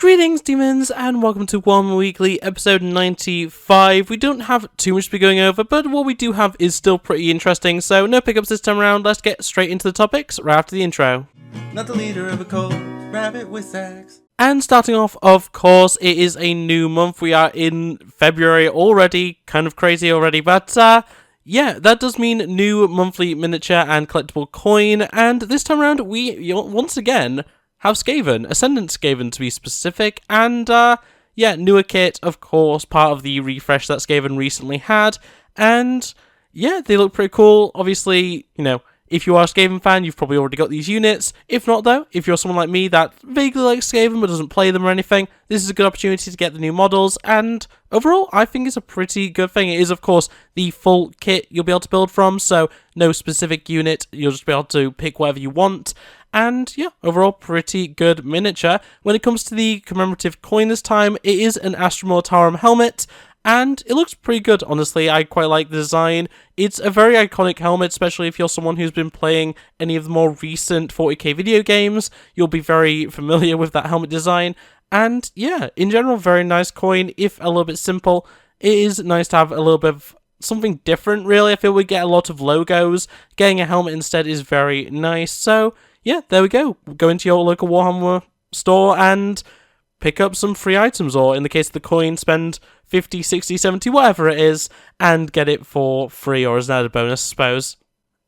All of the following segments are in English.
Greetings, demons, and welcome to Warhammer Weekly, episode 95. We don't have too much to be going over, but what we do have is still pretty interesting, so no pickups this time around. Let's get straight into the topics right after the intro. Not the leader of a cult, RabbitWithAxe. And starting off, of course, it is a new month. We are in February already, kind of crazy already, but yeah, that does mean new monthly miniature and collectible coin, and this time around we once again have Skaven, Ascendant Skaven to be specific, and yeah, newer kit, of course, part of the refresh that Skaven recently had, and yeah, they look pretty cool. Obviously, you know, if you are a Skaven fan, you've probably already got these units. If not, though, if you're someone like me that vaguely likes Skaven but doesn't play them or anything, this is a good opportunity to get the new models, and overall, I think it's a pretty good thing. It is, of course, the full kit you'll be able to build from, so no specific unit, you'll just be able to pick whatever you want. And yeah, overall, pretty good miniature. When it comes to the commemorative coin this time, it is an Astra Militarum helmet, and it looks pretty good, honestly. I quite like the design. It's a very iconic helmet, especially if you're someone who's been playing any of the more recent 40k video games. You'll be very familiar with that helmet design. And yeah, in general, very nice coin, if a little bit simple. It is nice to have a little bit of something different, really. I feel we get a lot of logos. Getting a helmet instead is very nice. So yeah, there we go. Go into your local Warhammer store and pick up some free items, or in the case of the coin, spend 50, 60, 70, whatever it is, and get it for free, or as an added bonus, I suppose.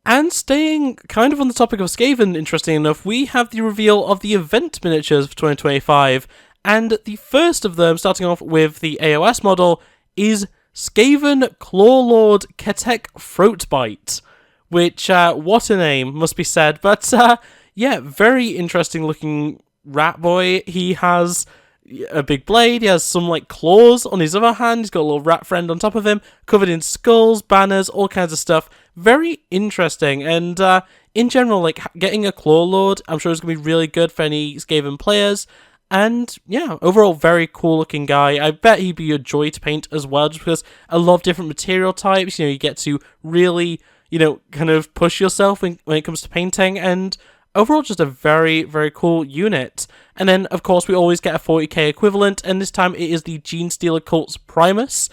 And staying kind of on the topic of Skaven, interesting enough, we have the reveal of the event miniatures for 2025, and the first of them, starting off with the AOS model, is Skaven Clawlord Ketek Throatbite, which, what a name, must be said, but yeah, very interesting looking rat boy. He has a big blade, he has some like claws on his other hand, he's got a little rat friend on top of him, covered in skulls, banners, all kinds of stuff. Very interesting, and in general, like, getting a Claw Lord, I'm sure is going to be really good for any Skaven players. And yeah, overall, very cool looking guy. I bet he'd be a joy to paint as well, just because a lot of different material types, you know, you get to really, you know, kind of push yourself when it comes to painting, and overall, just a very, very cool unit. And then, of course, we always get a 40k equivalent, and this time it is the Genestealer Cult's Primus,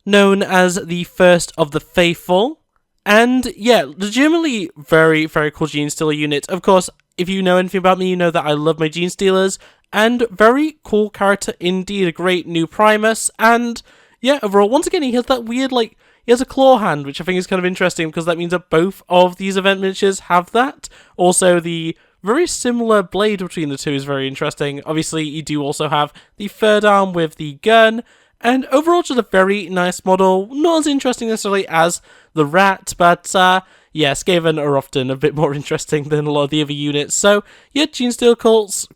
known as the First of the Faithful. And yeah, legitimately very, very cool Genestealer unit. Of course, if you know anything about me, you know that I love my Genestealers, and very cool character indeed, a great new Primus. And yeah, overall, once again, he has that weird, like, he has a claw hand, which I think is kind of interesting, because that means that both of these event miniatures have that. Also, the very similar blade between the two is very interesting. Obviously, you do also have the third arm with the gun, and overall, just a very nice model. Not as interesting necessarily as the rat, but yeah, Skaven are often a bit more interesting than a lot of the other units. So yeah, Genestealer Cults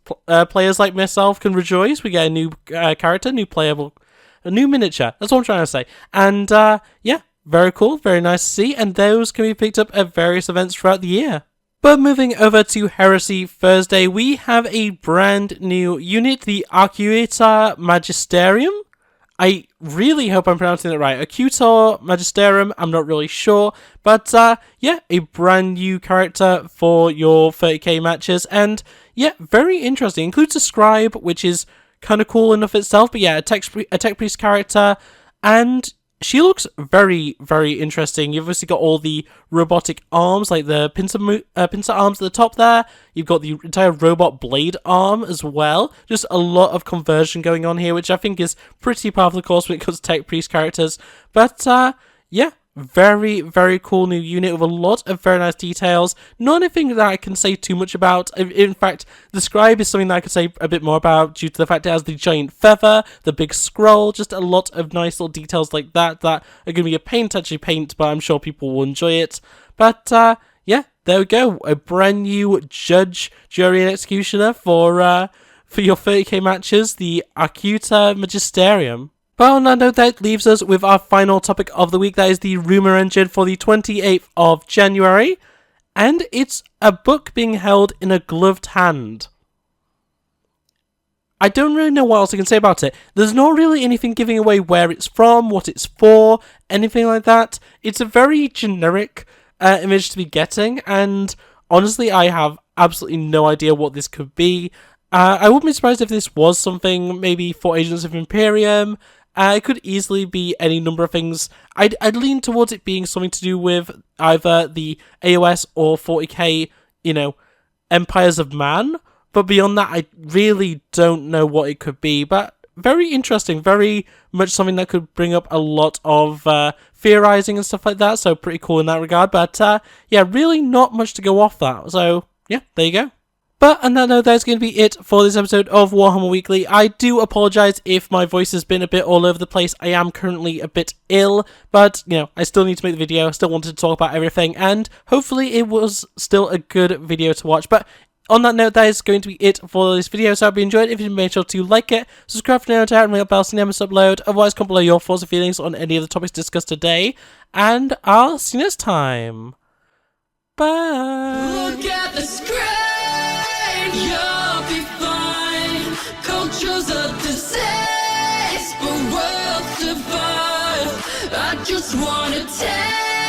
players like myself can rejoice. We get a new character, new playable, a new miniature. That's what I'm trying to say. And yeah, very cool, very nice to see. And those can be picked up at various events throughout the year. But moving over to Heresy Thursday, we have a brand new unit, the Arcuator Magisterium. I really hope I'm pronouncing it right. Arcuator Magisterium, I'm not really sure. But yeah, a brand new character for your 30k matches. And yeah, very interesting. Includes a scribe, which is kind of cool enough itself, but yeah, a tech priest character, and she looks very, very interesting. You've obviously got all the robotic arms, like the pincer arms at the top there. You've got the entire robot blade arm as well. Just a lot of conversion going on here, which I think is pretty powerful, of course, when it comes to tech priest characters. But yeah, very, very cool new unit with a lot of very nice details. Not anything that I can say too much about. In fact, the scribe is something that I could say a bit more about due to the fact it has the giant feather, the big scroll, just a lot of nice little details like that that are going to be a pain to actually paint, but I'm sure people will enjoy it. But yeah, there we go. A brand new judge, jury, and executioner for your 30k matches, the Arcuator Magisterium. But on that note, that leaves us with our final topic of the week. That is the Rumour Engine for the 28th of January. And it's a book being held in a gloved hand. I don't really know what else I can say about it. There's not really anything giving away where it's from, what it's for, anything like that. It's a very generic image to be getting. And honestly, I have absolutely no idea what this could be. I wouldn't be surprised if this was something maybe for Agents of Imperium. It could easily be any number of things. I'd lean towards it being something to do with either the AOS or 40k, Empires of Man. But beyond that, I really don't know what it could be. But very interesting, very much something that could bring up a lot of theorizing and stuff like that. So pretty cool in that regard. But yeah, really not much to go off that. So yeah, there you go. But on that note, that's going to be it for this episode of Warhammer Weekly. I do apologise if my voice has been a bit all over the place. I am currently a bit ill, but, I still need to make the video. I still wanted to talk about everything, and hopefully it was still a good video to watch. But on that note, that is going to be it for this video. So I hope you enjoyed it. If you did, make sure to like it, subscribe for notifications, and ring the bell so you never miss an upload. Otherwise, comment below your thoughts and feelings on any of the topics discussed today, and I'll see you next time. Bye! Look at the screen, you'll be fine. Culture's a disease, but worlds divide. I just wanna take